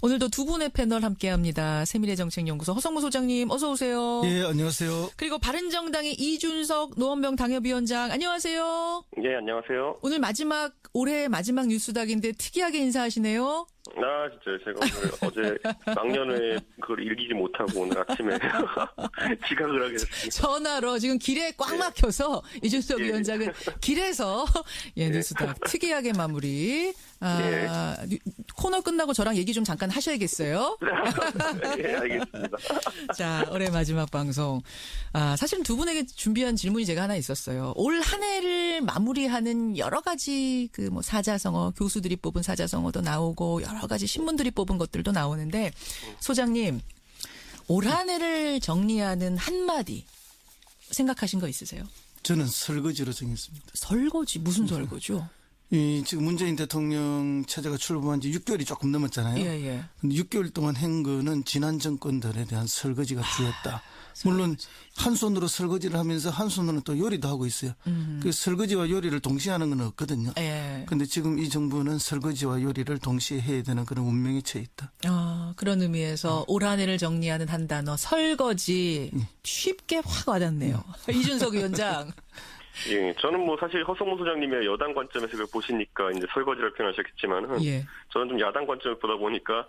오늘도 두 분의 패널 함께합니다. 세미래정책연구소 허성무 소장님 어서 오세요. 예, 안녕하세요. 그리고 바른정당의 이준석 노원병 당협위원장 안녕하세요. 예, 안녕하세요. 오늘 올해 마지막 뉴스닥인데 특이하게 인사하시네요. 아, 진짜요. 제가 오늘 어제 막년회 그걸 읽지 못하고 오늘 아침에 지각을 하게 됐습니다. 전화로 지금 길에 꽉 막혀서 이준석 위원장은 길에서 뉴스닥 특이하게 마무리. 코너 끝나고 저랑 얘기 좀 잠깐 하셔야겠어요. 예, 알겠습니다. 자, 올해 마지막 방송. 사실은 두 분에게 준비한 질문이 제가 하나 있었어요. 올 한 해를 마무리하는 여러 가지 사자성어, 교수들이 뽑은 사자성어도 나오고 여러 가지 신문들이 뽑은 것들도 나오는데 소장님, 올 한 해를 정리하는 한마디 생각하신 거 있으세요? 저는 설거지로 정했습니다. 설거지? 무슨 설거지요? 지금 문재인 대통령 체제가 출범한 지 6개월이 조금 넘었잖아요. 예. 근데 6개월 동안 한 거는 지난 정권들에 대한 설거지가 주였다. 물론 한 손으로 설거지를 하면서 한 손으로는 또 요리도 하고 있어요. 그 설거지와 요리를 동시에 하는 건 없거든요. 그런데 지금 이 정부는 설거지와 요리를 동시에 해야 되는 그런 운명에 처해 있다. 그런 의미에서 올 한 해를 정리하는 한 단어 설거지 쉽게 확 와닿네요. 이준석 위원장. 예, 저는 사실 허성무 소장님의 여당 관점에서 그걸 보시니까 이제 설거지를 표현하셨겠지만은 저는 좀 야당 관점을 보다 보니까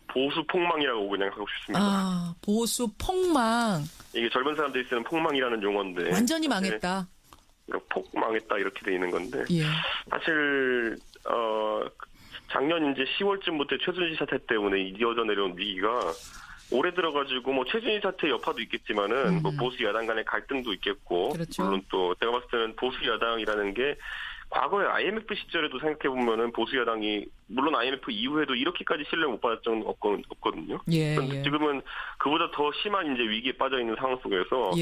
보수 폭망이라고 그냥 하고 싶습니다. 보수 폭망. 이게 젊은 사람들이 쓰는 폭망이라는 용어인데 완전히 망했다. 폭망했다 이렇게 돼 있는 건데 사실 작년 이제 10월쯤부터 최순실 사태 때문에 이어져 내려온 위기가 올해 들어가지고 최순실 사태 여파도 있겠지만은 보수 야당 간의 갈등도 있겠고 그렇죠. 물론 또 제가 봤을 때는 보수 야당이라는 게 과거에 IMF 시절에도 생각해 보면은 보수 야당이 물론 IMF 이후에도 이렇게까지 신뢰를 못 받았던 적은 없거든요. 그런데 지금은 그보다 더 심한 이제 위기에 빠져 있는 상황 속에서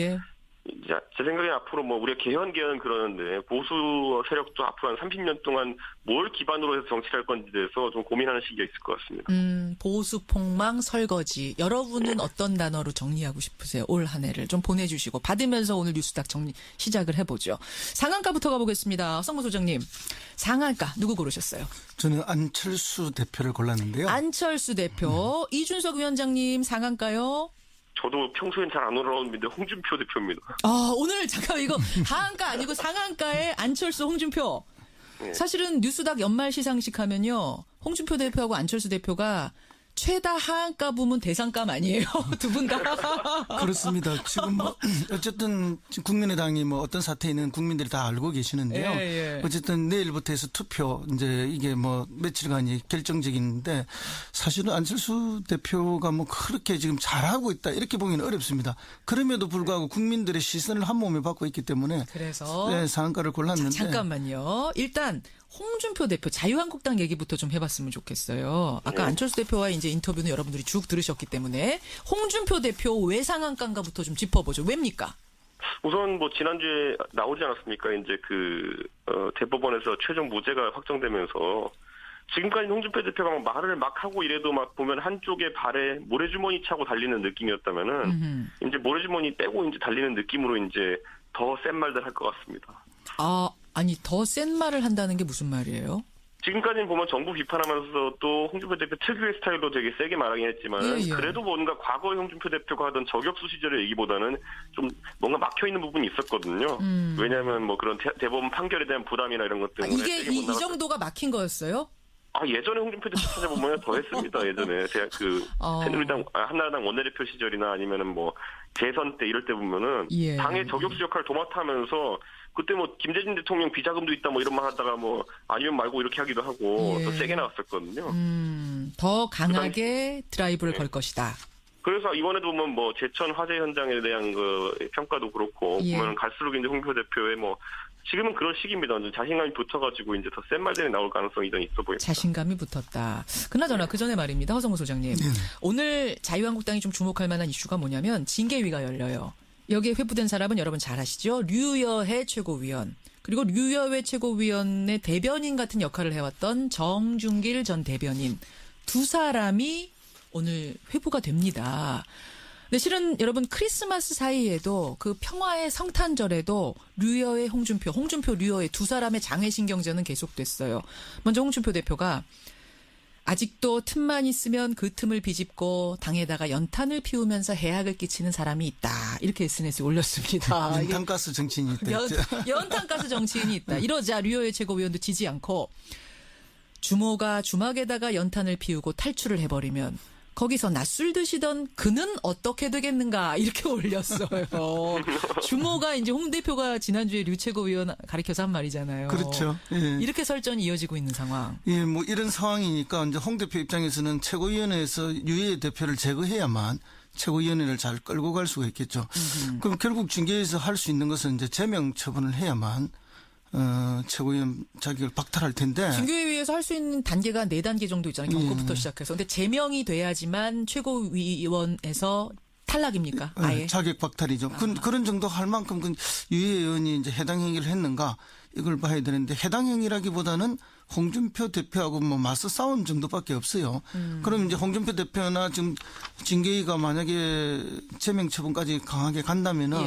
제 생각에 앞으로 우리가 개헌 그러는데 보수 세력도 앞으로 한 30년 동안 뭘 기반으로 해서 정치를 할 건지에 대해서 좀 고민하는 시기가 있을 것 같습니다. 보수 폭망 설거지. 여러분은 어떤 단어로 정리하고 싶으세요? 올 한 해를 좀 보내주시고 받으면서 오늘 뉴스닥 정리 시작을 해보죠. 상한가부터 가보겠습니다. 성무 소장님. 상한가 누구 고르셨어요? 저는 안철수 대표를 골랐는데요. 안철수 대표. 이준석 위원장님 상한가요? 저도 평소엔 잘 안 올라오는데 홍준표 대표입니다. 오늘 잠깐 이거 하한가 아니고 상한가에 안철수 홍준표. 사실은 뉴스닥 연말 시상식 하면요. 홍준표 대표하고 안철수 대표가 최다 하한가 부문 대상감 아니에요? 두 분 다. 그렇습니다. 지금 어쨌든 국민의당이 어떤 사태에는 국민들이 다 알고 계시는데요. 어쨌든 내일부터 해서 투표 이제 이게 며칠간이 결정적인데 사실은 안철수 대표가 그렇게 지금 잘하고 있다 이렇게 보기는 어렵습니다. 그럼에도 불구하고 국민들의 시선을 한 몸에 받고 있기 때문에 그래서 상한가를 골랐는데. 잠깐만요. 일단 홍준표 대표 자유한국당 얘기부터 좀 해봤으면 좋겠어요. 아까 안철수 대표와 이제 인터뷰는 여러분들이 쭉 들으셨기 때문에 홍준표 대표 왜 상한가인가부터 좀 짚어보죠. 왜입니까? 우선 지난주에 나오지 않았습니까? 이제 대법원에서 최종 무죄가 확정되면서 지금까지 홍준표 대표가 말을 막 하고 이래도 보면 한쪽에 발에 모래주머니 차고 달리는 느낌이었다면은 이제 모래주머니 빼고 이제 달리는 느낌으로 이제 더 센 말들 할 것 같습니다. 아니 더 센 말을 한다는 게 무슨 말이에요? 지금까지는 보면 정부 비판하면서 또 홍준표 대표 특유의 스타일로 되게 세게 말하긴 했지만 그래도 뭔가 과거에 홍준표 대표가 하던 저격수 시절의 얘기보다는 좀 뭔가 막혀있는 부분이 있었거든요. 왜냐하면 그런 대법원 판결에 대한 부담이나 이런 것 때문에 이게 이 정도가 막힌 거였어요? 예전에 홍준표 대표 찾아보면 더 했습니다. 예전에 새누리당 한나라당 원내대표 시절이나 아니면은 재선 때 이럴 때 보면은 당의 저격수 역할을 도맡아 하면서 그때 김대중 대통령 비자금도 있다 이런 말 하다가 아니면 말고 이렇게 하기도 하고 더 세게 나왔었거든요. 더 강하게 드라이브를 걸 것이다. 그래서 이번에도 보면 제천 화재 현장에 대한 평가도 그렇고 보면 갈수록 이제 홍준표 대표의 지금은 그런 시기입니다. 자신감이 붙어가지고 이제 더 센 말들이 나올 가능성이 더 있어 보입니다. 자신감이 붙었다. 그나저나 그 전에 말입니다. 허성무 소장님. 오늘 자유한국당이 좀 주목할 만한 이슈가 뭐냐면 징계위가 열려요. 여기에 회부된 사람은 여러분 잘 아시죠? 류여해 최고위원. 그리고 류여해 최고위원의 대변인 같은 역할을 해왔던 정준길 전 대변인. 두 사람이 오늘 회부가 됩니다. 근데 실은 여러분 크리스마스 사이에도 그 평화의 성탄절에도 류여해 홍준표 류여해 두 사람의 장외신경전은 계속됐어요. 먼저 홍준표 대표가 아직도 틈만 있으면 그 틈을 비집고 당에다가 연탄을 피우면서 해악을 끼치는 사람이 있다. 이렇게 SNS에 올렸습니다. 연탄가스 정치인이 있다. 연탄가스 정치인이 있다. 이러자 류여해 최고위원도 지지 않고 주모가 주막에다가 연탄을 피우고 탈출을 해버리면 거기서 낮술 드시던 그는 어떻게 되겠는가 이렇게 올렸어요. 주모가 이제 홍 대표가 지난주에 류 최고위원 가리켜서 한 말이잖아요. 그렇죠. 예. 이렇게 설전이 이어지고 있는 상황. 예, 뭐 이런 상황이니까 이제 홍 대표 입장에서는 최고위원회에서 유해 대표를 제거해야만 최고위원회를 잘 끌고 갈 수가 있겠죠. 그럼 결국 징계에서 할 수 있는 것은 이제 제명 처분을 해야만 최고위원 자격을 박탈할 텐데. 징계위에서 할 수 있는 단계가 4단계 정도 있잖아요. 경고부터 시작해서. 근데 제명이 돼야지만 최고위원에서 탈락입니까? 아예. 자격 박탈이죠. 그런 정도 할 만큼 유해 의원이 이제 해당 행위를 했는가 이걸 봐야 되는데 해당 행위라기보다는 홍준표 대표하고 뭐 맞서 싸운 정도밖에 없어요. 그럼 이제 홍준표 대표나 지금 징계위가 만약에 제명 처분까지 강하게 간다면은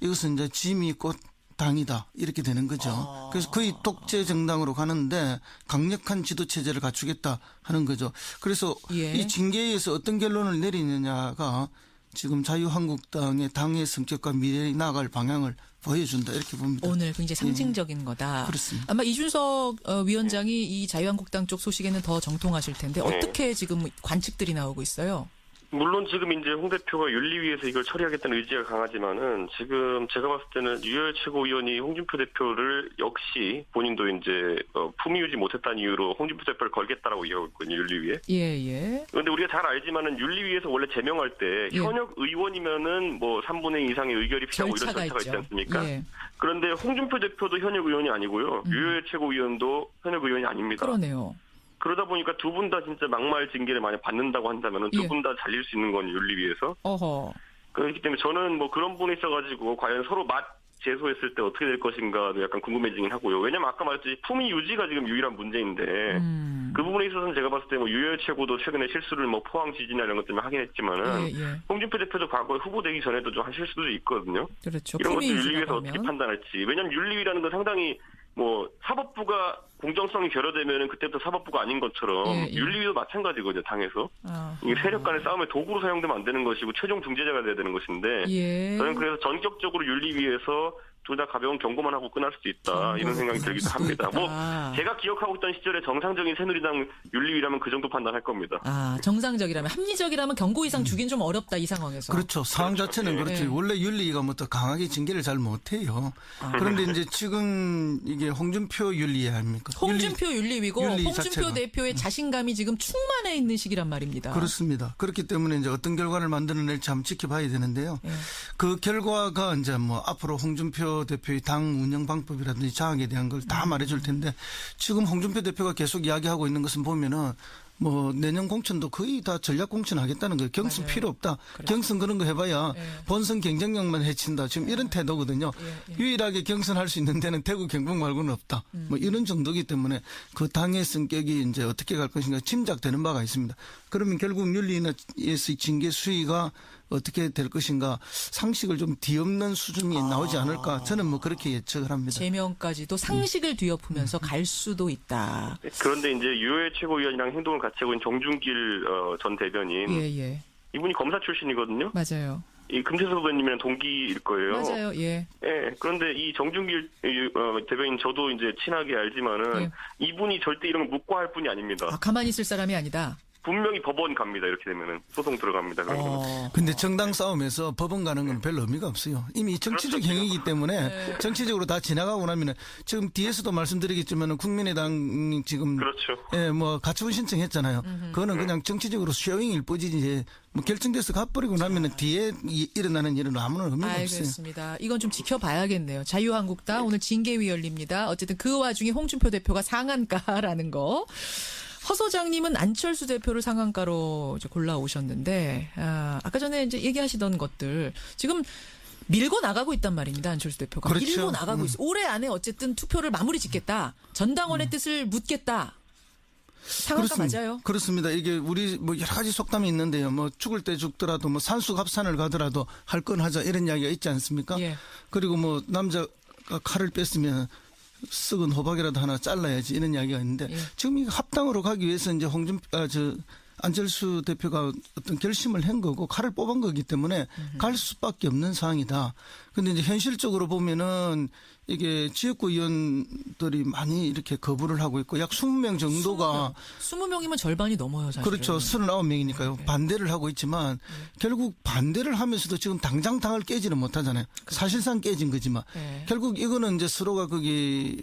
이것은 이제 짐이 곧 당이다 이렇게 되는 거죠. 그래서 거의 독재 정당으로 가는데 강력한 지도 체제를 갖추겠다 하는 거죠. 그래서 이 징계에서 어떤 결론을 내리느냐가 지금 자유한국당의 당의 성격과 미래에 나아갈 방향을 보여준다 이렇게 봅니다. 오늘 굉장히 상징적인 거다. 그렇습니다. 아마 이준석 위원장이 이 자유한국당 쪽 소식에는 더 정통하실 텐데 어떻게 지금 관측들이 나오고 있어요? 물론 지금 이제 홍 대표가 윤리위에서 이걸 처리하겠다는 의지가 강하지만은 지금 제가 봤을 때는 유여해 최고위원이 홍준표 대표를 역시 본인도 이제 품위 유지 못했다는 이유로 홍준표 대표를 걸겠다라고 이야기하고 있거든요, 윤리위에. 예. 그런데 우리가 잘 알지만은 윤리위에서 원래 제명할 때 현역 의원이면은 뭐 3분의 2 이상의 의결이 필요하고 이런 절차가 있지 않습니까? 그런데 홍준표 대표도 현역 의원이 아니고요, 유여해 최고위원도 현역 의원이 아닙니다. 그러네요. 그러다 보니까 두 분 다 진짜 막말 징계를 만약 받는다고 한다면 두 분 다 잘릴 수 있는 건 윤리위에서. 그렇기 때문에 저는 뭐 그런 분이 있어가지고 과연 서로 제소했을 때 어떻게 될 것인가도 약간 궁금해지긴 하고요. 왜냐면 아까 말했듯이 품위 유지가 지금 유일한 문제인데 그 부분에 있어서는 제가 봤을 때 뭐 유여해 최고도 최근에 실수를 뭐 포항 지진이나 이런 것 때문에 하긴 했지만은 홍준표 대표도 과거에 후보되기 전에도 좀 한 실수도 있거든요. 그렇죠. 이런 것도 윤리위에서 어떻게 판단할지. 왜냐면 윤리위라는 건 상당히 뭐 사법부가 공정성이 결여되면은 그때부터 사법부가 아닌 것처럼 윤리위도 마찬가지거든요, 당에서. 이게 세력 간의 싸움의 도구로 사용되면 안 되는 것이고 최종 중재자가 돼야 되는 것인데 저는 그래서 전격적으로 윤리위에서 둘 다 가벼운 경고만 하고 끝날 수도 있다 이런 생각이 들기도 합니다. 뭐 제가 기억하고 있던 시절에 정상적인 새누리당 윤리위라면 그 정도 판단할 겁니다. 정상적이라면 합리적이라면 경고 이상 주긴 좀 어렵다 이 상황에서. 그렇죠. 상황 자체는 그렇죠. 원래 윤리위가 뭐 더 강하게 징계를 잘 못해요. 그런데 이제 지금 이게 홍준표 윤리위 아닙니까? 홍준표 윤리위고 홍준표 자체가. 대표의 자신감이 지금 충만해 있는 시기란 말입니다. 그렇습니다. 그렇기 때문에 이제 어떤 결과를 만들어낼지 한번 지켜봐야 되는데요. 그 결과가 이제 뭐 앞으로 홍준표 대표의 당 운영 방법이라든지 장악에 대한 걸 다 말해줄 텐데 지금 홍준표 대표가 계속 이야기하고 있는 것은 보면은 뭐 내년 공천도 거의 다 전략 공천하겠다는 거예요. 경선 맞아요. 필요 없다. 그렇죠. 경선 그런 거 해봐야 본선 경쟁력만 해친다. 지금 이런 태도거든요. 유일하게 경선할 수 있는 데는 대구 경북 말고는 없다. 뭐 이런 정도이기 때문에 그 당의 성격이 이제 어떻게 갈 것인가 짐작되는 바가 있습니다. 그러면 결국 윤리위에서 징계 수위가 어떻게 될 것인가 상식을 좀 뒤엎는 수준이 나오지 않을까 저는 뭐 그렇게 예측을 합니다. 제명까지도 상식을 뒤엎으면서 갈 수도 있다. 그런데 이제 유여해 최고위원이랑 행동을 같이 하고 있는 정준길 전 대변인 이분이 검사 출신이거든요. 맞아요. 이 금태섭 의원님이랑 동기일 거예요. 맞아요. 그런데 이 정준길 대변인 저도 이제 친하게 알지만은 이분이 절대 이런 걸 묵과할 분이 아닙니다. 가만히 있을 사람이 아니다. 분명히 법원 갑니다. 이렇게 되면은 소송 들어갑니다. 근데 정당 싸움에서 법원 가는 건 별 의미가 없어요. 이미 정치적 행위이기 때문에 정치적으로 다 지나가고 나면은 지금 뒤에서도 말씀드리겠지만은 국민의당 지금 뭐 가처분 신청했잖아요. 그거는 그냥 정치적으로 쇼잉일 뿐이지 뭐 결정돼서 가버리고 나면은 뒤에 일어나는 일은 아무런 의미가 없어요. 알겠습니다. 이건 좀 지켜봐야겠네요. 자유한국당 오늘 징계위 열립니다. 어쨌든 그 와중에 홍준표 대표가 상한가라는 거. 허 소장님은 안철수 대표를 상한가로 골라오셨는데, 아까 전에 이제 얘기하시던 것들, 지금 밀고 나가고 있단 말입니다. 안철수 대표가. 그렇죠. 밀고 나가고 있어. 올해 안에 어쨌든 투표를 마무리 짓겠다. 전당원의 뜻을 묻겠다. 상한가 맞아요? 그렇습니다. 이게 우리 뭐 여러 가지 속담이 있는데요. 뭐 죽을 때 죽더라도 뭐 산수갑산을 가더라도 할 건 하자 이런 이야기가 있지 않습니까? 그리고 뭐 남자가 칼을 뺐으면 썩은 호박이라도 하나 잘라야지 이런 이야기가 있는데 지금 이 합당으로 가기 위해서 이제 안철수 대표가 어떤 결심을 한 거고 칼을 뽑은 거기 때문에 갈 수밖에 없는 상황이다. 근데 이제 현실적으로 보면은 이게 지역구 의원들이 많이 이렇게 거부를 하고 있고 약 20명 정도가 20명이면 절반이 넘어요, 사실은. 그렇죠. 39명이니까요. 반대를 하고 있지만 결국 반대를 하면서도 지금 당장 당을 깨지는 못하잖아요. 사실상 깨진 거지만 결국 이거는 이제 서로가 거기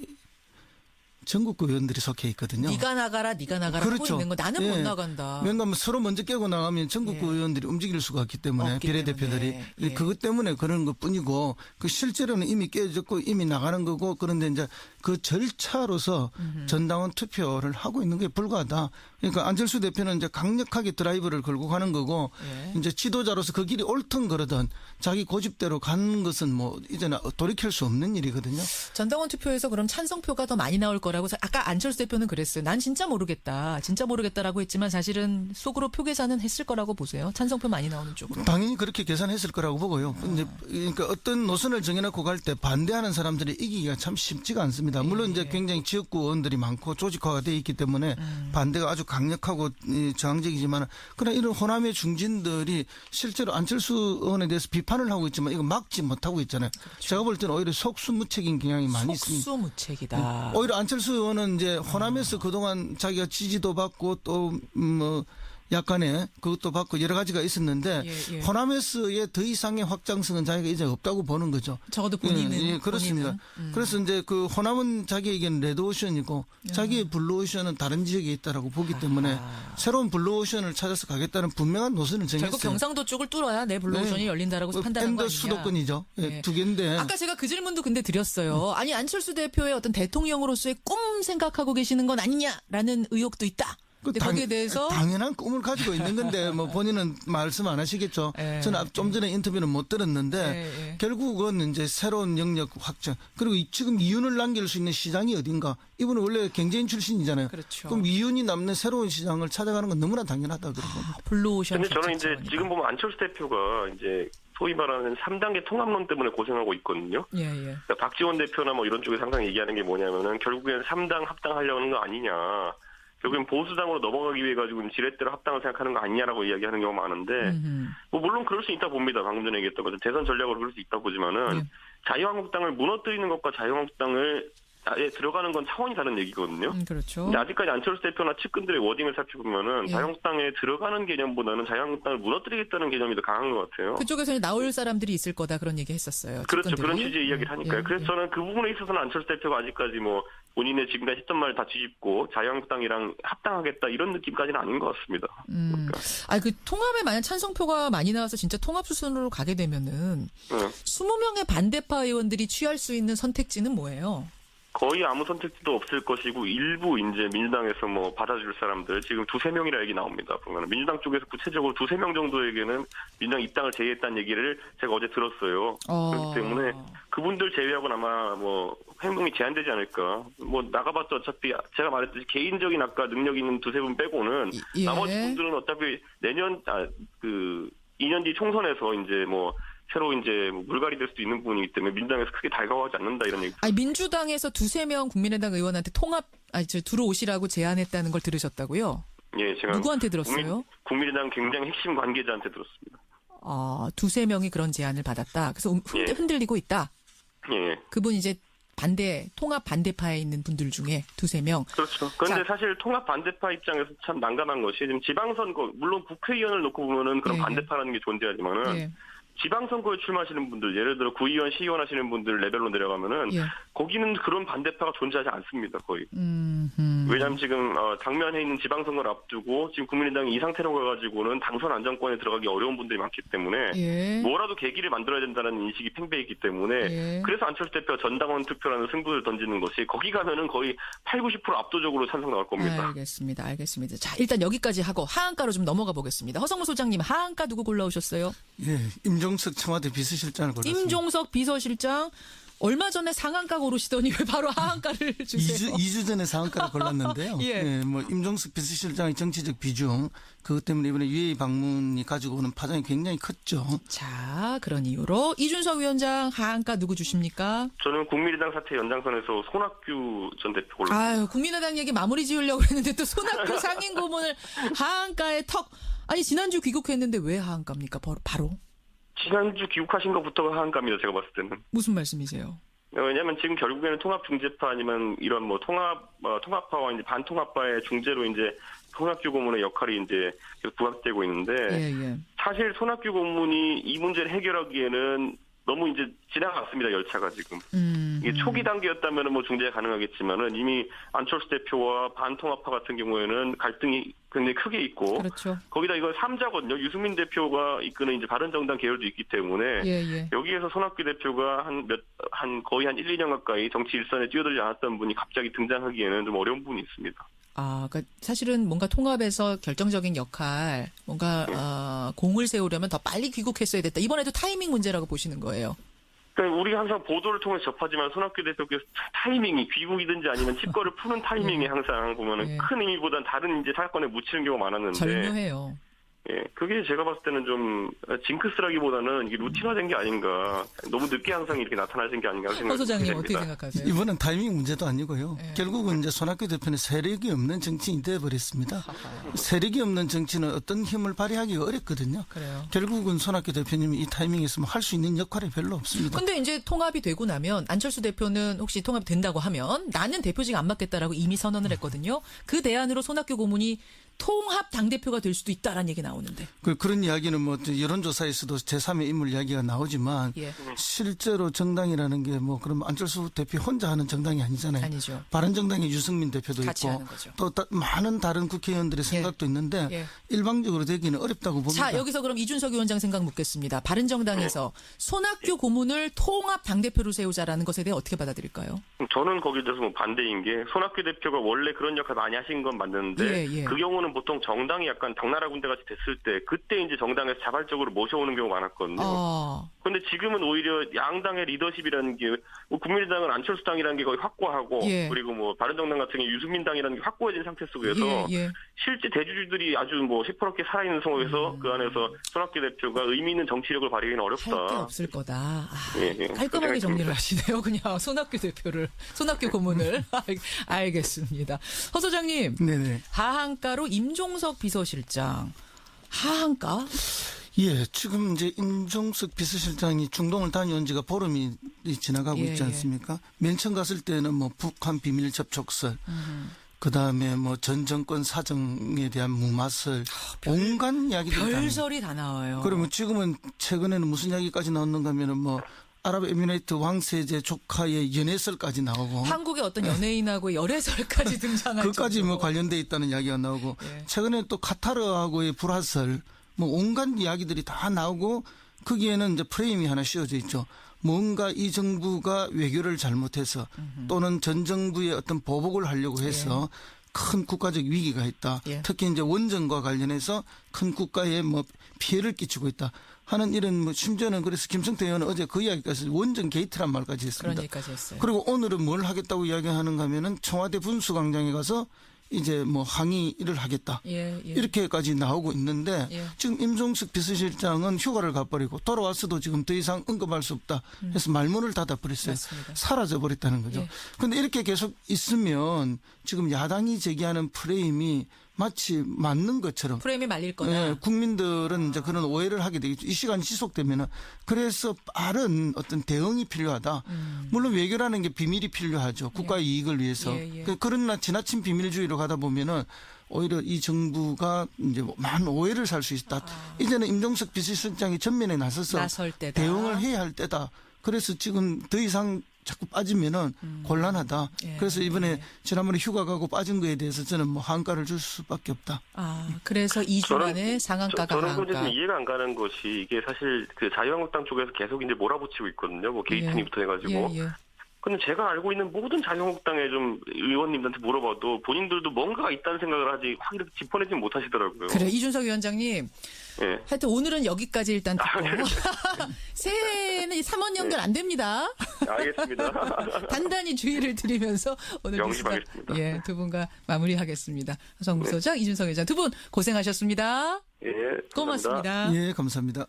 전국구 의원들이 속해 있거든요. 네가 나가라 그렇죠. 하고 있는 거 나는 못 나간다. 왜냐하면 서로 먼저 깨고 나가면 전국구 의원들이 움직일 수가 없기 때문에 비례대표들이 그것 때문에 그런 것뿐이고 그 실제로는 이미 깨졌고 이미 나가는 거고 그런데 이제 그 절차로서 전당원 투표를 하고 있는 게 불가하다. 그러니까 안철수 대표는 이제 강력하게 드라이브를 걸고 가는 거고 이제 지도자로서 그 길이 옳든 그러든 자기 고집대로 가는 것은 뭐 이제는 돌이킬 수 없는 일이거든요. 전당원 투표에서 그럼 찬성표가 더 많이 나올 거라고 아까 안철수 대표는 그랬어요. 난 진짜 모르겠다라고 했지만 사실은 속으로 표 계산은 했을 거라고 보세요. 찬성표 많이 나오는 쪽으로. 당연히 그렇게 계산했을 거라고 보고요. 이제 그러니까 어떤 노선을 정해놓고 갈 때 반대하는 사람들이 이기기가 참 쉽지가 않습니다. 물론 이제 굉장히 지역구 의원들이 많고 조직화가 돼 있기 때문에 반대가 아주 강력하고 저항적이지만 그러나 이런 호남의 중진들이 실제로 안철수 의원에 대해서 비판을 하고 있지만 이거 막지 못하고 있잖아요. 그렇죠. 제가 볼 때는 오히려 속수무책인 경향이 많이 있습니다. 속수무책이다. 오히려 안철수 의원은 이제 호남에서 그동안 자기가 지지도 받고 또 뭐 약간의 그것도 받고 여러 가지가 있었는데 호남에서의 더 이상의 확장성은 자기가 이제 없다고 보는 거죠. 적어도 본인은. 그렇습니다. 그래서 이제 그 호남은 자기에게는 레드오션이고 자기의 블루오션은 다른 지역에 있다라고 보기 때문에 새로운 블루오션을 찾아서 가겠다는 분명한 노선을 정했어요. 결국 경상도 쪽을 뚫어야 내 블루오션이 열린다라고 판단한 거 아니냐. 수도권이죠. 두 개인데. 아까 제가 그 질문도 근데 드렸어요. 아니 안철수 대표의 어떤 대통령으로서의 꿈 생각하고 계시는 건 아니냐라는 의혹도 있다. 근데 거기에 대해서 당연한 꿈을 가지고 있는 건데 뭐 본인은 말씀 안 하시겠죠. 저는 좀 전에 인터뷰는 못 들었는데 결국은 이제 새로운 영역 확장 그리고 지금 이윤을 남길 수 있는 시장이 어딘가. 이분은 원래 경제인 출신이잖아요. 그렇죠. 그럼 이윤이 남는 새로운 시장을 찾아가는 건 너무나 당연하다 그런 겁니다. 블루오션. 근데 저는 이제 지금 보면 안철수 대표가 이제 소위 말하는 3단계 통합론 때문에 고생하고 있거든요. 그러니까 박지원 대표나 뭐 이런 쪽에서 항상 얘기하는 게 뭐냐면은 결국에는 3당 합당하려는 거 아니냐. 결국엔 보수당으로 넘어가기 위해 가지고 지렛대로 합당을 생각하는 거 아니냐라고 이야기하는 경우가 많은데 뭐 물론 그럴 수 있다 봅니다. 방금 전에 얘기했던 것처럼 대선 전략으로 그럴 수 있다 보지만은 자유한국당을 무너뜨리는 것과 자유한국당을 아예 들어가는 건 차원이 다른 얘기거든요. 그렇죠. 근데 아직까지 안철수 대표나 측근들의 워딩을 살펴보면은 자유한국당에 들어가는 개념보다는 자유한국당을 무너뜨리겠다는 개념이 더 강한 것 같아요. 그쪽에서는 나올 사람들이 있을 거다 그런 얘기 했었어요. 그렇죠. 측근들이. 그런 취지의 이야기를 하니까요. 그래서 저는 그 부분에 있어서는 안철수 대표가 아직까지 뭐 본인의 지금까지 했던 말 다 뒤집고 자유한국당이랑 합당하겠다 이런 느낌까지는 아닌 것 같습니다. 그러니까. 그 통합에 만약 찬성표가 많이 나와서 진짜 통합 수순으로 가게 되면은 20명의 반대파 의원들이 취할 수 있는 선택지는 뭐예요? 거의 아무 선택지도 없을 것이고 일부 이제 민주당에서 뭐 받아줄 사람들 지금 2-3명이라 얘기 나옵니다. 보면 민주당 쪽에서 구체적으로 2-3명 정도에게는 민주당 입당을 제의했다는 얘기를 제가 어제 들었어요. 그렇기 때문에 그분들 제외하고는 아마 뭐 행동이 제한되지 않을까. 뭐 나가봤자 어차피 제가 말했듯이 개인적인 아까 능력 있는 2-3분 빼고는 나머지 분들은 어차피 내년 2년 뒤 총선에서 이제 뭐 새로 이제 물갈이 될 수도 있는 부분이기 때문에 민주당에서 크게 달가워하지 않는다 이런 얘기. 아니 민주당에서 2-3명 국민의당 의원한테 들어오시라고 제안했다는 걸 들으셨다고요? 예, 제가 누구한테 들었어요? 국민의당 굉장히 핵심 관계자한테 들었습니다. 2-3명이 그런 제안을 받았다. 그래서 흔들리고 있다. 예. 그분 이제 통합 반대파에 있는 분들 중에 2-3명. 그렇죠. 그런데 사실 통합 반대파 입장에서 참 난감한 것이 지금 지방선거 물론 국회의원을 놓고 보면은 그런 반대파라는 게 존재하지만은. 지방선거에 출마하시는 분들, 예를 들어 구의원, 시의원 하시는 분들 레벨로 내려가면은 거기는 그런 반대파가 존재하지 않습니다, 거의. 왜냐하면 지금 당면에 있는 지방선거를 앞두고 지금 국민의당이 이 상태로 가가지고는 당선 안정권에 들어가기 어려운 분들이 많기 때문에 뭐라도 계기를 만들어야 된다는 인식이 팽배해 있기 때문에 그래서 안철수 대표가 전당원 투표라는 승부를 던지는 것이 거기 가면은 거의 80-90% 압도적으로 찬성 나올 겁니다. 알겠습니다. 자, 일단 여기까지 하고 하한가로 좀 넘어가 보겠습니다. 허성무 소장님, 하한가 누구 골라오셨어요? 임종석 청와대 비서실장을 골랐습니다. 임종석 비서실장. 얼마 전에 상한가 고르시더니 왜 바로 하한가를 주세요? 2주 전에 상한가를 골랐는데요. 예. 뭐 임종석 비서실장의 정치적 비중 그것 때문에 이번에 UAE 방문이 가지고 오는 파장이 굉장히 컸죠. 자, 그런 이유로 이준석 위원장 하한가 누구 주십니까? 저는 국민의당 사퇴 연장선에서 손학규 전 대표 골랐습니다. 아유, 국민의당 얘기 마무리 지으려고 했는데 또 손학규 상임 고문을 하한가에 턱. 아니 지난주 귀국했는데 왜 하한가입니까? 바로? 지난주 귀국하신 것부터가 하한가입니다. 제가 봤을 때는. 무슨 말씀이세요? 왜냐하면 지금 결국에는 통합중재파 아니면 이런 뭐 통합파와 이제 반통합파의 중재로 이제 손학규 고문의 역할이 이제 계속 부각되고 있는데 사실 손학규 고문이 이 문제를 해결하기에는 너무 이제 지나갔습니다. 열차가 지금. 이게 초기 단계였다면 뭐 중재가 가능하겠지만은 이미 안철수 대표와 반통합파 같은 경우에는 갈등이 굉장히 크게 있고. 그렇죠. 거기다 이건 3자거든요. 유승민 대표가 이끄는 이제 바른정당 계열도 있기 때문에. 여기에서 손학규 대표가 거의 한 1, 2년 가까이 정치 일선에 뛰어들지 않았던 분이 갑자기 등장하기에는 좀 어려운 부분이 있습니다. 아, 그러니까 사실은 뭔가 통합에서 결정적인 역할, 뭔가 공을 세우려면 더 빨리 귀국했어야 됐다. 이번에도 타이밍 문제라고 보시는 거예요. 그러니까 우리가 항상 보도를 통해서 접하지만 손학규 대표께서 타이밍이 귀국이든지 아니면 치과를 푸는 타이밍이 항상 보면은 큰 의미보단 다른 이제 사건에 묻히는 경우가 많았는데. 절묘해요. 예, 그게 제가 봤을 때는 좀 징크스라기보다는 이게 루틴화된 게 아닌가. 너무 늦게 항상 이렇게 나타나신 게 아닌가 생각합니다. 허 소장님 어떻게 생각하세요? 이번은 타이밍 문제도 아니고요. 결국은 이제 손학규 대표는 세력이 없는 정치인이 되어버렸습니다. 세력이 없는 정치는 어떤 힘을 발휘하기가 어렵거든요. 그래요. 결국은 손학규 대표님이 이 타이밍에 있으면 할 수 있는 역할이 별로 없습니다. 근데 이제 통합이 되고 나면 안철수 대표는 혹시 통합이 된다고 하면 나는 대표직 안 맡겠다라고 이미 선언을 했거든요. 그 대안으로 손학규 고문이 통합 당대표가 될 수도 있다라는 얘기 나오는데. 그런 이야기는 뭐 여론조사에서도 제3의 인물 이야기가 나오지만 실제로 정당이라는 게 뭐 그럼 안철수 대표 혼자 하는 정당이 아니잖아요. 아니죠. 바른정당의 유승민 대표도 같이 있고 하는 거죠. 또 많은 다른 국회의원들의 생각도 있는데 일방적으로 되기는 어렵다고 봅니다. 자, 여기서 그럼 이준석 위원장 생각 묻겠습니다. 바른정당에서 손학규 고문을 통합 당대표로 세우자라는 것에 대해 어떻게 받아들일까요? 저는 거기에 대해서 뭐 반대인 게 손학규 대표가 원래 그런 역할 많이 하신 건 맞는데 그 경우는 보통 정당이 약간 당나라 군대 같이 됐을 때 그때 이제 정당에서 자발적으로 모셔오는 경우가 많았거든요. 그런데 지금은 오히려 양당의 리더십이라는 게 뭐 국민의당은 안철수당이라는 게 거의 확고하고 그리고 뭐 바른정당 같은 경우 유승민당이라는 게 확고해진 상태 속에서 실제 대주주들이 아주 뭐 시퍼렇게 살아있는 상황에서 그 안에서 손학규 대표가 의미 있는 정치력을 발휘하기는 어렵다. 할 게 없을 거다. 깔끔하게 정리를 하시네요. 그냥 손학규 고문을. 알겠습니다. 허 소장님. 네네. 하한가로 임종석 비서실장. 하한가? 예, 지금 이제 임종석 비서실장이 중동을 다녀온 지가 보름이 지나가고 있지 않습니까? 맨 처음 갔을 때는 뭐 북한 비밀 접촉설, 그 다음에 뭐 전 정권 사정에 대한 무마설, 온갖 이야기들이 별설이 다 나와요. 그러면 지금은 최근에는 무슨 이야기까지 나오는가 하면은 뭐 아랍에미레이트 왕세제 조카의 연애설까지 나오고 한국의 어떤 연예인하고의 열애설까지 등장할 그까지 뭐 관련돼 있다는 이야기가 나오고 최근에 또 카타르하고의 불화설 뭐 온갖 이야기들이 다 나오고 거기에는 이제 프레임이 하나 씌워져 있죠. 뭔가 이 정부가 외교를 잘못해서 또는 전 정부의 어떤 보복을 하려고 해서 큰 국가적 위기가 있다. 특히 이제 원전과 관련해서 큰 국가에 뭐 피해를 끼치고 있다. 하는 이런 뭐 심지어는 그래서 김성태 의원은 어제 그 이야기까지 원전 게이트란 말까지 했습니다. 그런 얘기까지 했어요. 그리고 오늘은 뭘 하겠다고 이야기하는가 하면은 청와대 분수광장에 가서 이제 뭐 항의를 하겠다. 이렇게까지 나오고 있는데 지금 임종석 비서실장은 휴가를 가버리고 돌아왔어도 지금 더 이상 언급할 수 없다 해서 말문을 닫아버렸어요. 맞습니다. 사라져버렸다는 거죠. 그런데 이렇게 계속 있으면 지금 야당이 제기하는 프레임이 마치 맞는 것처럼 프레임이 말릴 거다. 국민들은 이제 그런 오해를 하게 되겠죠. 이 시간이 지속되면은 그래서 빠른 어떤 대응이 필요하다. 물론 외교라는 게 비밀이 필요하죠. 국가의 이익을 위해서. 그러나 지나친 비밀주의로 가다 보면은 오히려 이 정부가 이제 많은 오해를 살 수 있다. 이제는 임종석 비서실장이 전면에 나서서 대응을 해야 할 때다. 그래서 지금 더 이상 자꾸 빠지면은 곤란하다. 그래서 이번에 지난번에 휴가 가고 빠진 거에 대해서 저는 뭐 한가를 줄 수밖에 없다. 그래서 2주 만에 상한가가 저는 좀 이해가 안 가는 것이 이게 사실 그 자유한국당 쪽에서 계속 이제 몰아붙이고 있거든요. 뭐 게이트니부터 해가지고. 근데 제가 알고 있는 모든 자유한국당의 좀 의원님들한테 물어봐도 본인들도 뭔가가 있다는 생각을 하지 확 이렇게 짚어내지 못하시더라고요. 그래, 이준석 위원장님. 하여튼 오늘은 여기까지 일단 듣고. 새해에는 3원 연결 안 됩니다. 알겠습니다. 단단히 주의를 드리면서 오늘 명심하겠습니다. 예, 두 분과 마무리하겠습니다. 허성무 소장, 이준석 회장 두 분 고생하셨습니다. 예, 고맙습니다. 예, 감사합니다.